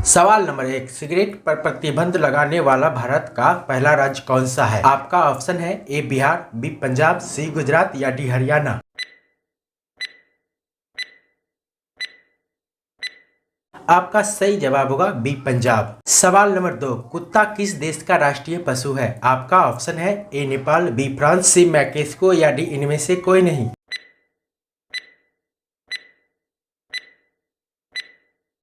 सवाल number 1, cigarette पर प्रतिबंध लगाने वाला भारत का पहला राज्य कौन सा है? आपका ऑप्शन है ए बिहार, बी पंजाब, सी गुजरात या डी हरियाणा। आपका सही जवाब होगा बी पंजाब। सवाल नंबर 2, कुत्ता किस देश का राष्ट्रीय पशु है? आपका ऑप्शन है ए नेपाल, बी फ्रांस, सी मैक्सिको या डी इनमें से कोई नहीं।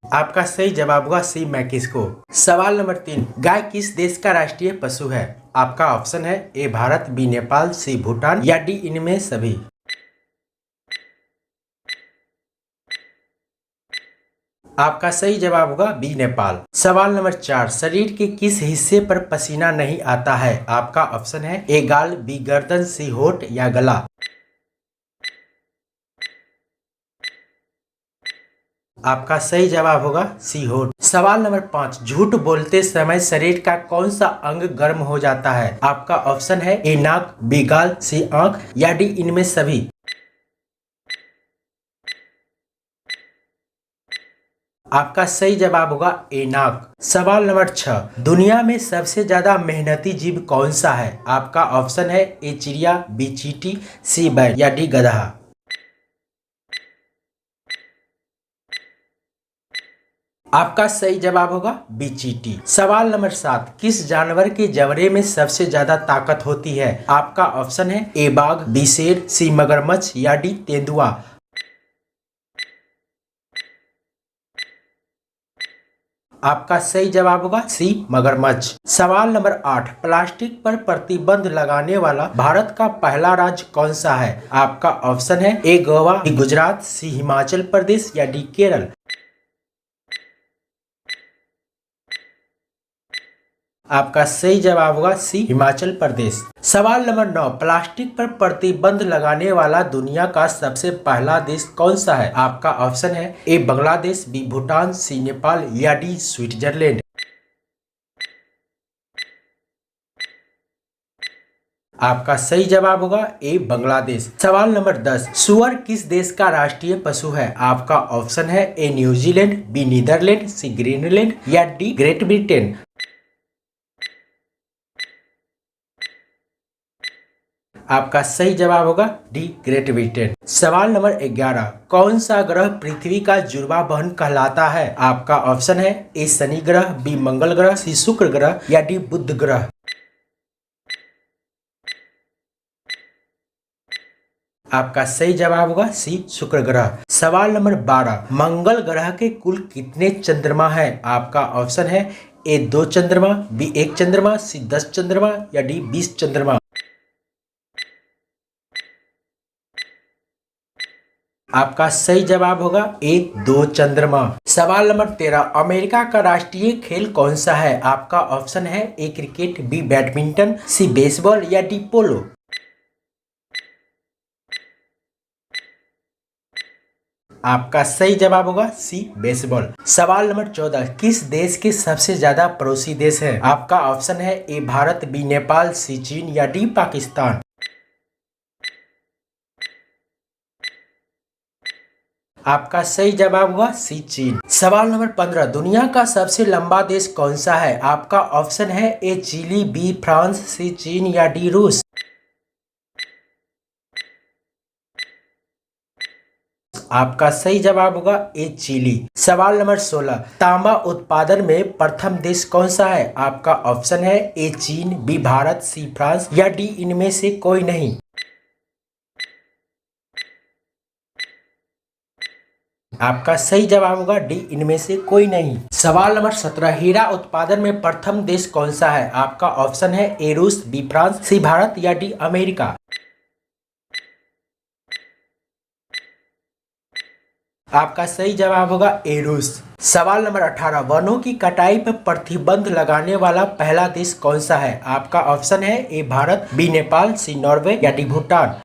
आपका सही जवाब होगा सी मैक्सिको। सवाल नंबर 3, गाय किस देश का राष्ट्रीय पशु है? आपका ऑप्शन है ए भारत, बी नेपाल, सी भूटान या डी इनमें सभी। आपका सही जवाब होगा बी नेपाल। सवाल नंबर 4, शरीर के किस हिस्से पर पसीना नहीं आता है? आपका ऑप्शन है ए गाल, बी गर्दन, सी होठ या गला। आपका सही जवाब होगा सी होठ। सवाल नंबर 5, झूठ बोलते समय शरीर का कौन सा अंग गर्म हो जाता है? आपका ऑप्शन है ए नाक, बी गाल, सी आंख या डी इनमें सभी। आपका सही जवाब होगा ए नाक। सवाल नंबर 6, दुनिया में सबसे ज्यादा मेहनती जीव कौन सा है? आपका ऑप्शन है ए चिड़िया, बी चींटी, सी बैल या डी गधा। आपका सही जवाब होगा बी चींटी। सवाल नंबर 7, किस जानवर के जबड़े में सबसे ज्यादा ताकत होती है? आपका ऑप्शन है ए बाघ, बी शेर, सी मगरमच्छ या डी तेंदुआ। आपका सही जवाब होगा सी मगरमच्छ। सवाल नंबर 8, प्लास्टिक पर प्रतिबंध लगाने वाला भारत का पहला राज्य कौन सा है? आपका ऑप्शन है ए गोवा, बी गुजरात, सी हिमाचल प्रदेश या डी केरल। आपका सही जवाब होगा सी हिमाचल प्रदेश। सवाल नंबर 9, प्लास्टिक पर प्रतिबंध लगाने वाला दुनिया का सबसे पहला देश कौन सा है? आपका ऑप्शन है ए बांग्लादेश, बी भूटान, सी नेपाल या डी स्विट्जरलैंड। आपका सही जवाब होगा ए बांग्लादेश। सवाल नंबर 10, सुअर किस देश का राष्ट्रीय पशु है? आपका ऑप्शन है ए न्यूजीलैंड, बी नीदरलैंड, सी ग्रीनलैंड या डी ग्रेट ब्रिटेन। आपका सही जवाब होगा डी ग्रेट ब्रिटेन। सवाल नंबर 11, कौन सा ग्रह पृथ्वी का जुड़वा बहन कहलाता है? आपका ऑप्शन है ए शनि ग्रह, बी मंगल ग्रह, सी शुक्र ग्रह या डी बुध ग्रह। आपका सही जवाब होगा सी शुक्र ग्रह। सवाल नंबर 12, मंगल ग्रह के कुल कितने चंद्रमा हैं? आपका ऑप्शन है ए 2 चंद्रमा, बी 1 चंद्रमा, सी 10 चंद्रमा या डी 20 चंद्रमा। आपका सही जवाब होगा ए 2 चंद्रमा। सवाल नंबर 13, अमेरिका का राष्ट्रीय खेल कौन सा है? आपका ऑप्शन है ए क्रिकेट, बी बैडमिंटन, सी बेसबॉल या डी पोलो। आपका सही जवाब होगा सी बेसबॉल। सवाल नंबर 14, किस देश के सबसे ज्यादा पड़ोसी देश है? आपका ऑप्शन है ए भारत, बी नेपाल, सी चीन या डी पाकिस्तान। आपका सही जवाब होगा सी चीन। सवाल नंबर 15, दुनिया का सबसे लंबा देश कौन सा है? आपका ऑप्शन है ए चिली, बी फ्रांस, सी चीन या डी रूस। आपका सही जवाब होगा ए चिली। सवाल नंबर 16, तांबा उत्पादन में प्रथम देश कौन सा है? आपका ऑप्शन है ए चीन, बी भारत, सी फ्रांस या डी इनमें से कोई नहीं। आपका सही जवाब होगा डी इनमें से कोई नहीं। सवाल नंबर 17, हीरा उत्पादन में प्रथम देश कौन सा है? आपका ऑप्शन है ए रूस, बी फ्रांस, सी भारत या डी अमेरिका। आपका सही जवाब होगा ए रूस। सवाल नंबर 18, वनों की कटाई पर प्रतिबंध लगाने वाला पहला देश कौन सा है? आपका ऑप्शन है A Bharat, B Nepal, C Norway या डी भूटान।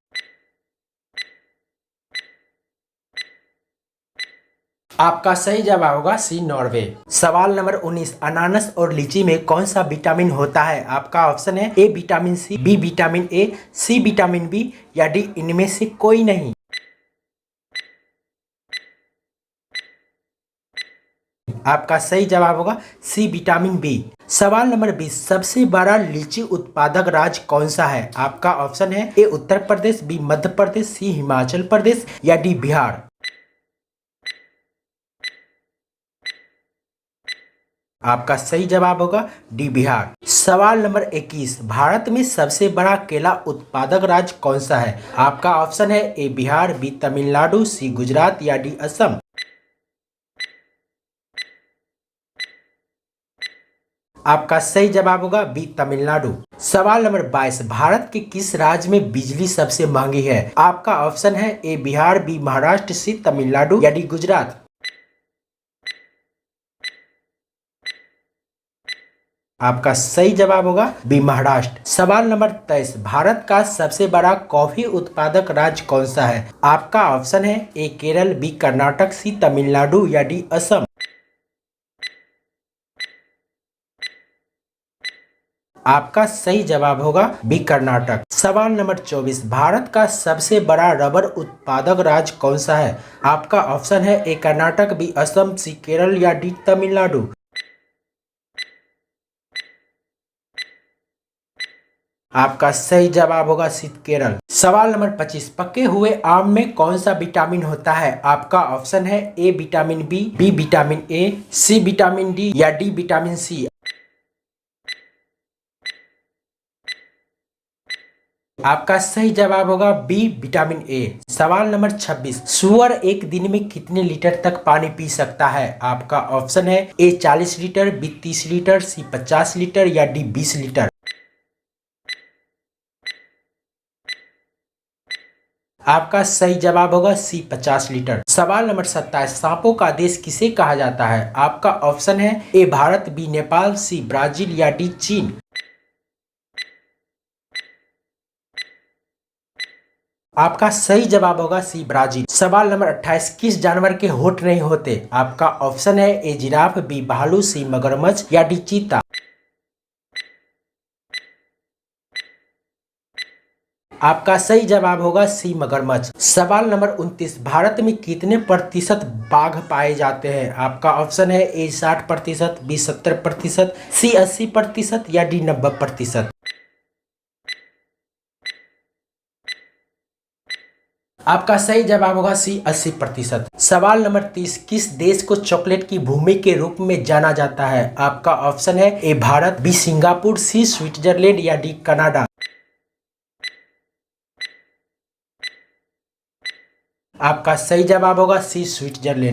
आपका सही जवाब होगा सी नॉर्वे। सवाल नंबर 19, अनानास और लीची में कौन सा विटामिन होता है? आपका ऑप्शन है A vitamin C, B vitamin A, C vitamin B या डी इनमें से कोई नहीं। आपका सही जवाब होगा सी विटामिन बी। सवाल नंबर 20, सबसे बड़ा लीची उत्पादक राज्य कौन सा है? आपका ऑप्शन है ए उत्तर प्रदेश, बी मध्य प्रदेश, सी हिमाचल प्रदेश या डी बिहार। आपका सही जवाब होगा डी बिहार। सवाल नंबर 21, भारत में सबसे बड़ा केला उत्पादक राज्य कौन सा है? आपका ऑप्शन है ए बिहार, बी तमिलनाडु, सी गुजरात या डी असम। आपका सही जवाब होगा बी तमिलनाडु। सवाल नंबर 22, भारत के किस राज्य में बिजली सबसे महंगी है? आपका ऑप्शन है ए बिहार, बी महाराष्ट्र, सी तमिलनाडु या डी गुजरात। आपका सही जवाब होगा बी महाराष्ट्र। सवाल नंबर 23, भारत का सबसे बड़ा कॉफी उत्पादक राज्य कौन सा है? आपका ऑप्शन है ए केरल, बी कर्नाटक, सी तमिलनाडु या डी असम। आपका सही जवाब होगा बी कर्नाटक। सवाल नंबर 24, भारत का सबसे बड़ा रबर उत्पादक राज्य कौन सा है? आपका ऑप्शन है ए कर्नाटक, बी असम, सी केरल या डी तमिलनाडु। आपका सही जवाब होगा सी केरल। सवाल नंबर 25, पके हुए आम में कौन सा विटामिन होता है? आपका ऑप्शन है A vitamin B, B vitamin A, C vitamin D या डी विटामिन सी। आपका सही जवाब होगा बी विटामिन ए। सवाल नंबर 26, सुअर एक दिन में कितने लीटर तक पानी पी सकता है? आपका ऑप्शन है ए 40 लीटर, बी 30 लीटर, सी 50 लीटर या डी 20 लीटर। आपका सही जवाब होगा सी 50 लीटर। सवाल नंबर 27, सांपों का देश किसे कहा जाता है? आपका ऑप्शन है A Bharat, B Nepal, C Brazil या डी चीन। आपका सही जवाब होगा सी ब्राजील। सवाल नंबर 28, किस जानवर के होंठ नहीं होते? आपका ऑप्शन है ए जिराफ, बी भालू, सी मगरमच्छ या डी चीता। आपका सही जवाब होगा सी मगरमच्छ। सवाल नंबर 29, भारत में कितने प्रतिशत बाघ पाए जाते हैं? आपका ऑप्शन है ए 60%, बी 70%, सी 80% या डी 90%। आपका सही जवाब होगा सी 80%। सवाल नंबर 30, किस देश को चॉकलेट की भूमि के रूप में जाना जाता है? आपका ऑप्शन है A Bharat, B Singapore, C Switzerland या डी कनाडा। आपका सही जवाब होगा सी स्विट्जरलैंड।